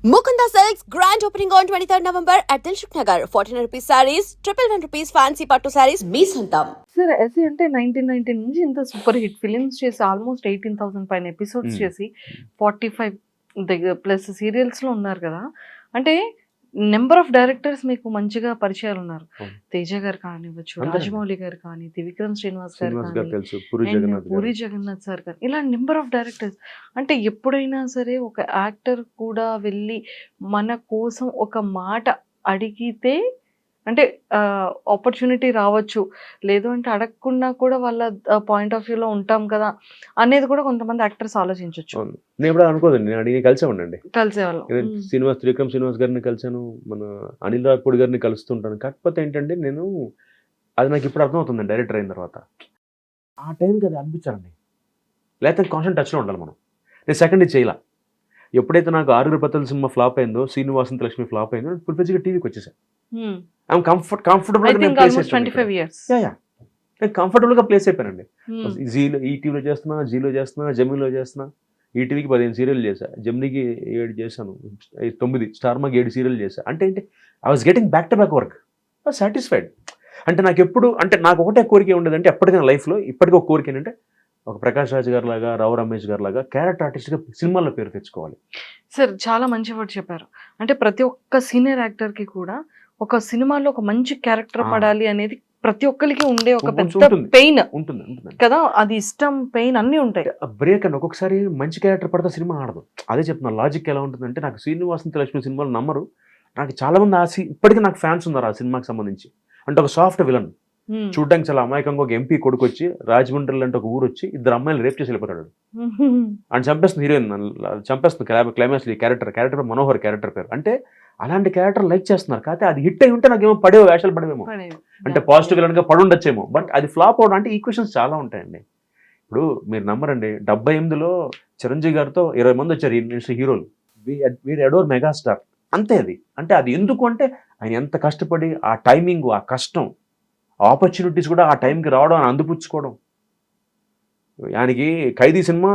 Mukunda Silks grand opening on 23rd November at Dilshuk Nagar. 1400 rupees sarees, 111 rupees fancy pattu sarees, మీ సొంతం. Sir SC అంటే 1990 నుంచి ఇంత super hit films చేసి almost 18,000 పైన episodes చేసి 45 దగ్గర ప్లస్ సీరియల్స్ లో ఉన్నారు కదా. అంటే నెంబర్ ఆఫ్ డైరెక్టర్స్ మీకు మంచిగా పరిచయాలు ఉన్నారు. తేజ గారు కానివ్వచ్చు, రాజమౌళి గారు కానీ, త్రివిక్రమ్ శ్రీనివాస్ గారు కానీ, పూరి జగన్నాథ్ సార్ కానీ, ఇలా నెంబర్ ఆఫ్ డైరెక్టర్స్. అంటే ఎప్పుడైనా సరే ఒక యాక్టర్ కూడా వెళ్ళి మన కోసం ఒక మాట అడిగితే అంటే ఆపర్చునిటీ రావచ్చు, లేదు అంటే అడగకుండా కూడా వాళ్ళ పాయింట్ ఆఫ్ వ్యూలో ఉంటాం కదా అనేది కూడా కొంతమంది యాక్టర్స్ ఆలోచించవచ్చు. నేను ఎప్పుడు అనుకోదండి, నేను అడిగి కలిసేవాడిని. కలిసేవాళ్ళం. త్రివిక్రమ్ శ్రీనివాస్ గారిని కలిసాను, మన అనిల్ రావిపూడి గారిని కలుస్తుంటాను. కాకపోతే ఏంటంటే నేను అది నాకు ఇప్పుడు అర్థమవుతుంది డైరెక్టర్ అయిన తర్వాత. ఆ టైంకి అది అనిపించాలండి, లేకపోతే కాన్స్టెంట్ టచ్లో ఉండాలి మనం. నేను సెకండ్ ఇది చేయాల. ఎప్పుడైతే నాకు ఆరుగురు పత్తుల సినిమా ఫ్లాప్ అయిందో, శ్రీనివాసంత లక్ష్మి ఫ్లాప్ అయిందో, ఫుల్ ఫ్లెడ్జ్గా టీవీకి వచ్చేసాను. నేను కంఫర్టబుల్గా ప్లేస్ అయిపోయానండి. ఈటీవీలో చేస్తున్నా, జీలో చేస్తున్నా, జెమినీలో చేస్తున్నా. ఈటీవీకి 15 సీరియల్ చేశా, జెమినీకి 7 చేశాను, 9, స్టార్మాకి 7 సీరియల్ చేశా. అంటే ఏంటి, I was getting back to back work, satisfied. అంటే నాకు ఎప్పుడు అంటే నాకు ఒకటే కోరిక ఉండేది, అంటే ఎప్పటికైనా లైఫ్లో ఇప్పటికీ ఒక కోరిక ఏంటంటే ఒక ప్రకాష్ రాజ్ గారు లాగా, రావు రమేష్ గారు లాగా క్యారెక్టర్ ఆర్టిస్ట్గా సినిమాల్లో పేరు తెచ్చుకోవాలి. సార్ చాలా మంచి వర్డ్ చెప్పారు. అంటే ప్రతి ఒక్క సీనియర్ యాక్టర్కి కూడా ఒక సినిమాలో ఒక మంచి క్యారెక్టర్ పడాలి అనేది ప్రతి ఒక్కరికి ఉండే ఒక పెద్ద పెయిన్ ఉంటుంది కదా. అది ఇష్టం, పెయిన్ అన్నీ ఉంటాయి. బ్రేక్ అండి, ఒక్కొక్కసారి మంచి క్యారెక్టర్ పడితే సినిమా ఆడదు. అదే చెప్తున్నా, లాజిక్ ఎలా ఉంటుందంటే, నాకు శ్రీనివాసంత లక్ష్మి సినిమాలు నమ్మరు. నాకు చాలా మంది ఇప్పటికీ నాకు ఫ్యాన్స్ ఉన్నారు ఆ సినిమాకి సంబంధించి. అంటే ఒక సాఫ్ట్ విలన్, చూడడానికి చాలా అమాయకంగా ఒక ఎంపీ కొడుకు వచ్చి రాజమండ్రి అంటే ఒక ఊరు వచ్చి 2 అమ్మాయిలు రేప్ చేసి వెళ్ళిపోతాడు. అని చంపేస్తుంది హీరోయిన్, చంపేస్తుంది క్లైమాక్స్. ఈ క్యారెక్టర్ మనోహర్ క్యారెక్టర్ పేరు. అంటే అలాంటి క్యారెక్టర్ లైక్ చేస్తున్నారు. కాకపోతే అది హిట్ అయి ఉంటే నాకేమో వేషాలు పడవేమో, అంటే పాజిటివ్ విలన్ గా పడుండొచ్చేమో. బట్ అది ఫ్లాప్ అవడం అంటే ఈక్వేషన్స్ చాలా ఉంటాయండి. ఇప్పుడు మీరు నమ్మరండి, 78లో చిరంజీవి గారితో 20 మంది వచ్చారు హీరోలు. వీరు ఎడోర్ మెగాస్టార్ అంతే. అది అంటే అది ఎందుకు అంటే ఆయన ఎంత కష్టపడి, ఆ టైమింగ్, ఆ కష్టం, ఆపర్చునిటీస్ కూడా ఆ టైంకి రావడం, అని అందిపుచ్చుకోవడం. ఆయనకి ఖైదీ సినిమా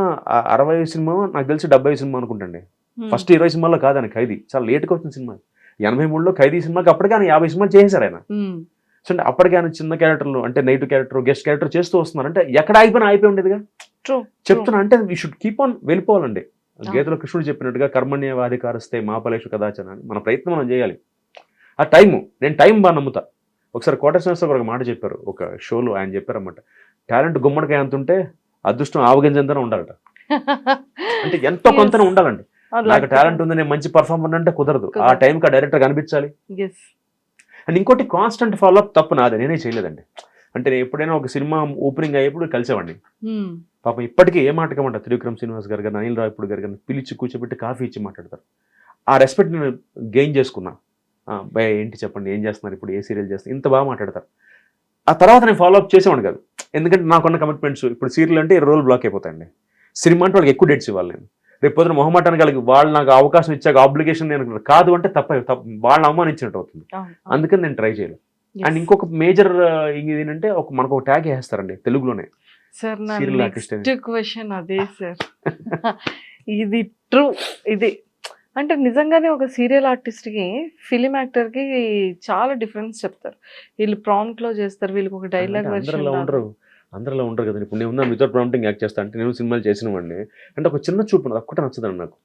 60 సినిమా, నాకు తెలిసి 70 సినిమా అనుకుంటండి. ఫస్ట్ 20 సినిమాలో కాదు ఆయన ఖైదీ, చాలా లేట్గా వచ్చిన సినిమా. 83లో ఖైదీ సినిమాకి అప్పటికే ఆయన 50 సినిమాలు చేశారు ఆయన. సో అంటే అప్పటికే ఆయన చిన్న క్యారెక్టర్లు, అంటే నైట్ క్యారెక్టర్, గెస్ట్ క్యారెక్టర్ చేస్తూ వస్తున్నారు. అంటే ఎక్కడ అయిపోయి ఉండేదిగా చెప్తున్నా. అంటే వీ షుడ్ కీప్ ఆన్ వెళ్ళిపోవాలండి. గీతలో కృష్ణుడు చెప్పినట్టుగా కర్మణ్యవాధికారస్తే మా ఫలేషు కదాచన అని మన ప్రయత్నం మనం చేయాలి. ఆ నేను టైం బాగా నమ్ముతా. ఒకసారి కోటేశ్వర ఒక మాట చెప్పారు ఒక షోలో. ఆయన చెప్పారన్నమాట, టాలెంట్ గుమ్మడికాయ అంత ఉంటే అదృష్టం ఆవగింజంతనే ఉండాలట. అంటే ఎంతో కొంత ఉండాలండి. నాకు టాలెంట్ ఉంది, నేను మంచి పర్ఫార్మర్ అంటే కుదరదు. ఆ టైంకి ఆ డైరెక్టర్ కనిపించాలి. అండ్ ఇంకోటి, కాన్స్టెంట్ ఫాలో అప్ తప్పు నాదే, నేనే చేయలేదండి. అంటే నేను ఎప్పుడైనా ఒక సినిమా ఓపెనింగ్ అయ్యేప్పుడు కలిసేవాడిని. పాపం ఇప్పటికీ ఏ మాటకమంట, త్రివిక్రమ్ శ్రీనివాస్ గారు కానీ, అనిల్ రావిపూడి గారు కానీ పిలిచి కూర్చోబెట్టి కాఫీ ఇచ్చి మాట్లాడతారు. ఆ రెస్పెక్ట్ నేను గెయిన్ చేసుకున్నా. భయ ఏంటి చెప్పండి, ఏం చేస్తున్నారు ఇప్పుడు, ఏ సీరియల్ చేస్తున్నారు, ఇంత బాగా మాట్లాడతారు. ఆ తర్వాత నేను ఫాలో అప్ చేసేవాడిని కాదు, ఎందుకంటే నాకున్న కమిట్మెంట్స్. ఇప్పుడు సీరియల్ అంటే 20 రోజులు బ్లాక్ అయిపోతాయండి. సినిమా అంటే వాళ్ళకి ఎక్కువ డేట్స్ ఇవ్వాలి. నేను రేపు పొద్దున మొహమాటానికి కలిగి వాళ్ళు నాకు అవకాశం ఇచ్చాక ఆబ్లిగేషన్ నేను కాదు అంటే వాళ్ళని అవమానించినట్టు అవుతుంది. అందుకని నేను ట్రై చేయలేదు. అండ్ ఇంకొక మేజర్ ఏంటంటే, మనకు ఒక ట్యాగ్ వేస్తారండి తెలుగులోనే, సీరియల్ ఆర్టిస్ట్. క్వశ్చన్ అదే సార్, ఇది ట్రూ. ఇది అంటే నిజంగానే ఒక సీరియల్ ఆర్టిస్ట్కి, ఫిలిం యాక్టర్కి చాలా డిఫరెన్స్ చెప్తారు. వీళ్ళు ప్రాంప్ట్లో చేస్తారు, వీళ్ళకి ఒక డైలాగ్ అందరిలో ఉండరు కదండి. ఇప్పుడు నేను వితౌట్ ప్రాంప్టింగ్ యాక్ట్ చేస్తా అంటే, నేను సినిమాలు చేసిన వాడిని అంటే ఒక చిన్న చూపు ఒక్కటే నచ్చదండి నాకు.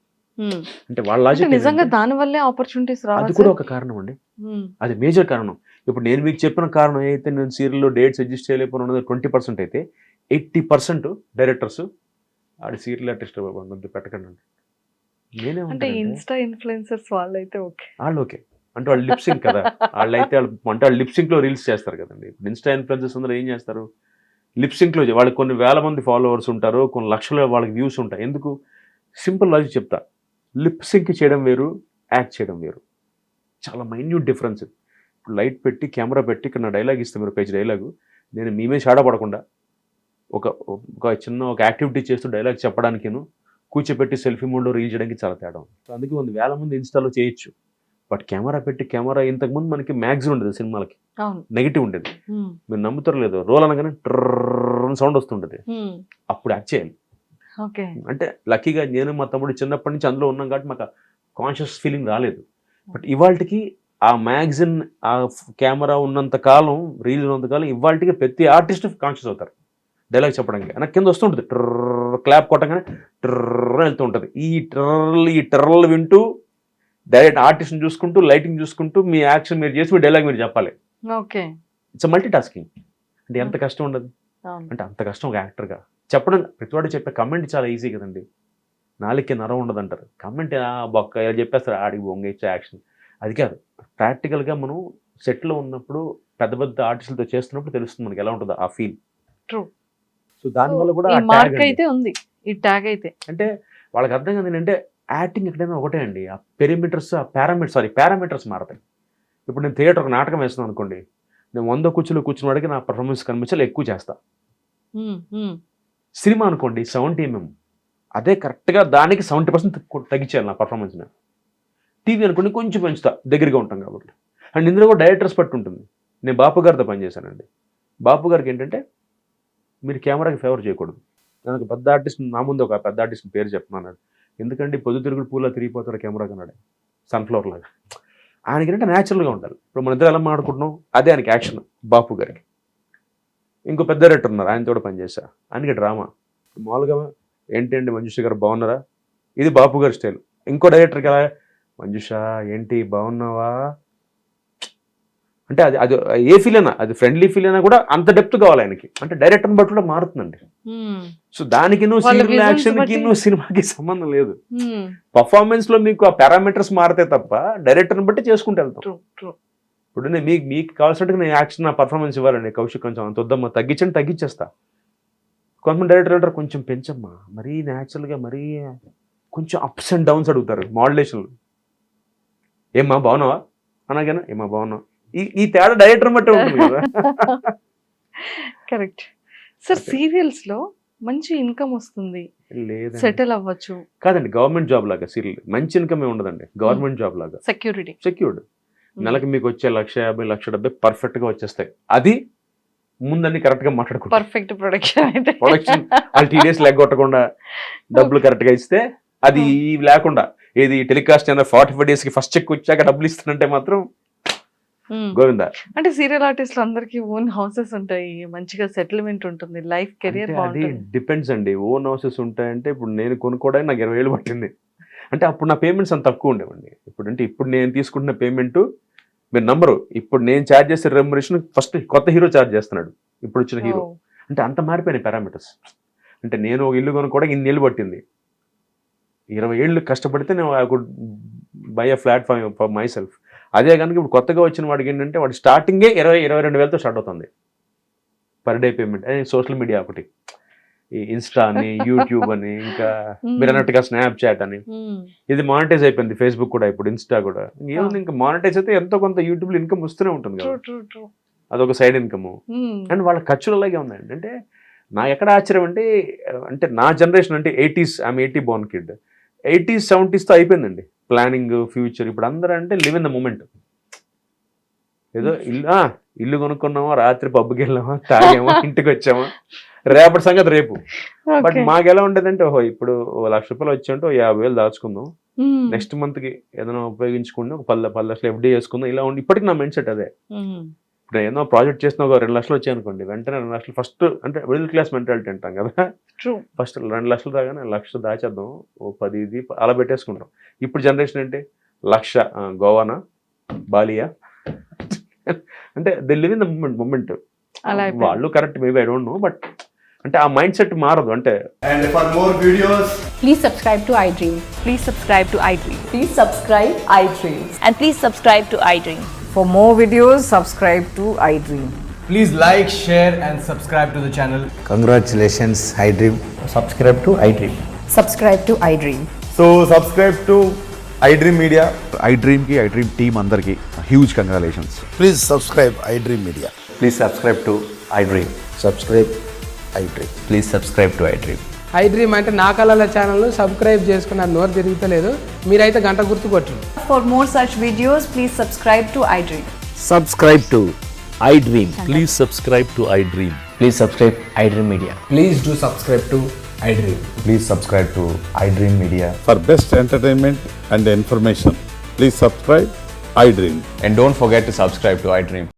అంటే వాళ్ళ నిజంగా దాని వల్లే ఆపర్చునిటీస్ రావాలి, అది కూడా ఒక కారణం అండి. అది మేజర్ కారణం. ఇప్పుడు నేను మీకు చెప్పిన కారణం అయితే, నేను సీరియల్లో డేట్స్ అడ్జస్ట్ చేయలేకపోయినా 20% అయితే 80% డైరెక్టర్స్ ఆడి సీరియల్ ఆర్టిస్ట్ పెట్టకండి అంటే. అంటే ఇన్స్టా ఇన్ఫ్లుయెన్సర్స్ వాళ్ళైతే ఓకే, వాళ్ళు ఓకే అంటే వాళ్ళు లిప్సింక్ కదా. వాళ్ళైతే వాళ్ళు లిప్సింక్లో రీల్స్ చేస్తారు కదండి. ఇప్పుడు ఇన్స్టా ఇన్ఫ్లుయెన్సర్స్ అందరూ ఏం చేస్తారు, లిప్సింక్లో వాళ్ళకి కొన్ని వేల మంది ఫాలోవర్స్ ఉంటారు, కొన్ని లక్షల వాళ్ళకి వ్యూస్ ఉంటాయి. ఎందుకు? సింపుల్ లాజిక్ చెప్తా, లిప్సింక్ చేయడం వేరు, యాక్ట్ చేయడం వేరు, చాలా మైన్యూట్ డిఫరెన్స్. ఇప్పుడు లైట్ పెట్టి, కెమెరా పెట్టి, ఇక్కడ నా డైలాగ్ ఇస్తే మీరు పేజ్ డైలాగు, నేను మేమే షాడపడకుండా ఒక చిన్న యాక్టివిటీ చేస్తూ డైలాగ్ చెప్పడానికిను, కూర్చోబెట్టి సెల్ఫీ మోడ్లో రీల్ చేయడానికి చాలా తేడా. అందుకే 1,000 మంది ఇన్స్టాలో చేయొచ్చు. బట్ కెమెరా పెట్టి, ఇంతకుముందు మనకి మ్యాగ్జిన్ ఉండేది సినిమాలకి, నెగిటివ్ ఉండేది. మీరు నమ్ముతారు లేదో, రోల్ అనగానే ట్రర్ సౌండ్ వస్తుంటది, అప్పుడు యాక్ట్ చేయాలి. అంటే లక్కీగా నేను మా తమ్ముడు చిన్నప్పటి నుంచి అందులో ఉన్నాం కాబట్టి మాకు కాన్షియస్ ఫీలింగ్ రాలేదు. బట్ ఇవాళకి ఆ మ్యాగజిన్, ఆ కెమెరా ఉన్నంత కాలం, రీల్ ఉన్నంత కాలం ఇవాళకి ప్రతి ఆర్టిస్ట్ కాన్షియస్ అవుతారు డైలాగ్ చెప్పడానికి. నాకు కింద వస్తుంటుంది ట్రర్, క్లాప్ కొట్టగానే ట్రర్ వెళ్తూ ఉంటుంది. ఈ టర్రలు వింటూ డైరెక్ట్ ఆర్టిస్ట్ని చూసుకుంటూ, లైటింగ్ చూసుకుంటూ, మీ యాక్షన్ మీరు చేసి మీ డైలాగ్ మీరు చెప్పాలి. Okay, it's multi tasking. అంటే ఎంత కష్టం ఉండదు అంటే అంత కష్టం ఒక యాక్టర్గా చెప్పడం. ప్రతివాడు చెప్పే కమెంట్ చాలా ఈజీ కదండి, నాలుగుకి నరం ఉండదు అంటారు. కమెంట్ బొక్క ఇలా చెప్పేస్తారు, ఆడికి బొంగేచ్చే యాక్షన్. అది కాదు, ప్రాక్టికల్గా మనం సెట్లో ఉన్నప్పుడు పెద్ద పెద్ద ఆర్టిస్టులతో చేస్తున్నప్పుడు తెలుస్తుంది మనకి ఎలా ఉంటుందో ఆ ఫీల్. ట్రూ. సో దానివల్ల కూడా ఈ మార్క్ అయితే ఉంది, ఈ ట్యాగ్ అయితే. అంటే వాళ్ళకి అర్థం కాదు ఏంటంటే యాక్టింగ్ ఎక్కడైనా ఒకటే అండి, ఆ పారామీటర్స్ మారతాయి. ఇప్పుడు నేను థియేటర్ ఒక నాటకం వేస్తున్నాను అనుకోండి, నేను 100 కూర్చుని వాడికి నా పర్ఫార్మెన్స్ కనిపించాలి, ఎక్కువ చేస్తా. సినిమా అనుకోండి 70 mm, అదే కరెక్ట్గా దానికి 70% తగ్గించాలి నా పర్ఫార్మెన్స్ని. టీవీ అనుకోండి కొంచెం పెంచుతా, దగ్గరగా ఉంటాం కాబట్టి. అండ్ ఇందులో కూడా డైరెక్టర్స్ పట్టు ఉంటుంది. నేను బాపు గారితో పనిచేశానండి. బాపు గారికి ఏంటంటే మీరు కెమెరాకి ఫేవర్ చేయకూడదు. నాకు పెద్ద ఆర్టిస్ట్, నా ముందు ఒక పెద్ద ఆర్టిస్ట్ పేరు చెప్పమన్నాడు. ఎందుకంటే పొద్దుతిరుగుడు పూలా తిరిగిపోతారు కెమెరా కన్నాడు, సన్ఫ్లవర్ లాగా. ఆయనకి ఏంటంటే న్యాచురల్గా ఉండాలి. ఇప్పుడు మన ఇద్దరు ఎలా మాట్లాడుకుంటున్నాం అదే ఆయనకి యాక్షన్. బాపు గారికి ఇంకో పెద్ద డైరెక్టర్ ఉన్నారు, ఆయనతో కూడా పనిచేశా. ఆయనకి డ్రామా. మామూలుగా ఏంటండి మంజుష గారు బాగున్నారా, ఇది బాపు గారి స్టైల్. ఇంకో డైరెక్టర్కి ఎలా, మంజుష ఏంటి బాగున్నావా అంటే అది ఏ ఫీల్ అయినా, అది ఫ్రెండ్లీ ఫీల్ అయినా కూడా అంత డెప్త్ కావాలి ఆయనకి. అంటే డైరెక్టర్ని బట్టి కూడా మారుతుందండి. సో దానికి సీరియల్ యాక్షన్కి సినిమాకి సంబంధం లేదు. పర్ఫార్మెన్స్ లో మీకు ఆ పారామీటర్స్ మారితే తప్ప డైరెక్టర్ని బట్టి చేసుకుంటూ వెళ్తాం. ఇప్పుడు నేను మీకు కావాల్సినట్టుగా నేను యాక్షన్, నా పర్ఫార్మెన్స్ ఇవ్వాలండి. కౌశిక్ కొంచెం అంత వద్దమ్మా, తగ్గించేస్తా. కొంతమంది డైరెక్టర్ అంటారు కొంచెం పెంచమ్మా, మరీ న్యాచురల్గా, మరీ కొంచెం అప్స్ అండ్ డౌన్స్ అడుగుతారు మాడ్యులేషన్లు. ఏమ్మా బాగున్నావా అనగానే ఏమ్మా బాగున్నావా, ఈ తేడా డైరెక్టర్ బట్టి ఉంటుంది కదా. Correct sir. సీరియల్స్ లో మంచి ఇన్కమ్ వస్తుంది, సెటిల్ అవ్వచ్చు. కాదండి, గవర్నమెంట్ జాబ్ లాగా సీరియల్ మంచి ఇన్కమ్ ఏ ఉండదండి. గవర్నమెంట్ జాబ్ లాగా సెక్యూర్డ్. నెలకి మీకు వచ్చే 1,50,000, 1,70,000 పర్ఫెక్ట్ గా వచ్చేస్తాయి. అది ముందన్ని కరెక్ట్ గా మాట్లాడుకుంటారు. పర్ఫెక్ట్ ప్రొడక్షన్ వాళ్ళు TDS కొట్టకుండా డబ్బులు కరెక్ట్ గా ఇస్తే, అది లేకుండా ఏది టెలికాస్ట్ 45 days కి ఫస్ట్ చెక్ వచ్చాక డబ్బులు ఇస్తానంటే మాత్రం గోవిందా. అంటే సీరియల్ ఆర్టిస్టులు అందరికి ఓన్ హౌసెస్ ఉంటాయి, మంచిగా సెటిల్మెంట్ ఉంటుంది, లైఫ్ కెరియర్ బాగుంటుంది. డిపెండ్స్ అండి. ఓన్ హౌసెస్ ఉంటాయంటే ఇప్పుడు నేను కొనుక్కోవడానికి నాకు 20,000 పట్టింది. అంటే అప్పుడు నా పేమెంట్స్ అంత తక్కువ ఉండేవండి. ఇప్పుడు నేను తీసుకుంటున్న పేమెంట్ మీరు నంబరు, ఇప్పుడు నేను ఛార్జ్ చేసే రెమ్యునరేషన్ ఫస్ట్ కొత్త హీరో ఛార్జ్ చేస్తున్నాడు, ఇప్పుడు వచ్చిన హీరో. అంటే అంత మారిపోయినాయి పారామీటర్స్. అంటే నేను ఒక ఇల్లు కొనుక్కోవడానికి 2 ఏళ్ళు పట్టింది. 20 ఏళ్ళు కష్టపడితే నేను I could buy a flat for my self. అదే కనుక ఇప్పుడు కొత్తగా వచ్చిన వాడికి ఏంటంటే వాడు స్టార్టింగే 22,000తో స్టార్ట్ అవుతుంది పర్ డే పేమెంట్. అదే సోషల్ మీడియా ఒకటి, ఈ ఇన్స్టా అని, యూట్యూబ్ అని, ఇంకా మీరు అన్నట్టుగా స్నాప్చాట్ అని, ఇది మానిటైజ్ అయిపోయింది. ఫేస్బుక్ కూడా, ఇప్పుడు ఇన్స్టా కూడా. ఏముంది, ఇంకా మానిటైజ్ అయితే ఎంతో కొంత యూట్యూబ్లో ఇన్కమ్ వస్తూనే ఉంటుంది కదా, అదొక సైడ్ ఇన్కమ్. అండ్ వాళ్ళ ఖర్చులు అలాగే ఉన్నాయండి. అంటే నా ఎక్కడ ఆశ్చర్యం అంటే నా జనరేషన్ అంటే 80s, I'm 80 born kid. 80s, 70s అయిపోయిందండి ప్లానింగ్ ఫ్యూచర్. ఇప్పుడు అందరూ అంటే లివ్ ఇన్ ద మూమెంట్. ఏదో ఇల్లు కొనుక్కున్నామా, రాత్రి పబ్కి వెళ్ళామా, తాగామా, ఇంటికి వచ్చామా, రేపటి సంగతి రేపు. బట్ మాకు ఎలా ఉండేదంటే, ఓహో ఇప్పుడు ₹1,00,000 వచ్చాయంటే 50,000 దాచుకుందాం, నెక్స్ట్ మంత్ కి ఏదైనా ఉపయోగించుకుందాం, ఒక 10 లక్షలు FD చేసుకుందాం. ఇలా ఉండి ఇప్పటికి నా మైండ్ సెట్ అదే. ఇప్పుడు ఏదో ప్రాజెక్ట్ చేసిన ఒక 2 లక్షలు వచ్చాయి అనుకోండి, వెంటనే 2 లక్షలు ఫస్ట్, అంటే మిడిల్ క్లాస్ మెంటాలిటీ అంటాం కదా, ఫస్ట్ 2 లక్షలు రాగానే 1,00,000 దాచేద్దాం, ఓ 10 ఇది అలా పెట్టేసుకుంటాం. ఇప్పుడు జనరేషన్ అంటే 1,00,000 గోవానా, బాలియా, అంటే they live in the moment. వాళ్ళు correct, maybe I don't know, but అంటే ఆ మైండ్ సెట్ మారదు. అంటే And for more videos, Please subscribe to iDream. Please subscribe to iDream. Please subscribe iDream. And please subscribe to iDream. For more videos, subscribe to iDream. please like, share and subscribe to the channel. Congratulations, iDream. Subscribe to iDream. Subscribe to iDream. So subscribe to iDream Media. iDream team andarki huge congratulations. Please subscribe iDream Media. Please subscribe to iDream. Subscribe iDream. Please subscribe to iDream. iDream అంటే నా కళల ఛానల్ను subscribe చేసుకున్న నోరు తిరుగుతలేదు, మీరైతే గంట గుర్తు కొట్టండి. For more such videos, please subscribe to iDream. Subscribe to iDream. Please subscribe to iDream. Please subscribe iDream Media. Please do subscribe to iDream. Please subscribe to iDream Media. For best entertainment and information, please subscribe iDream. And don't forget to subscribe to iDream.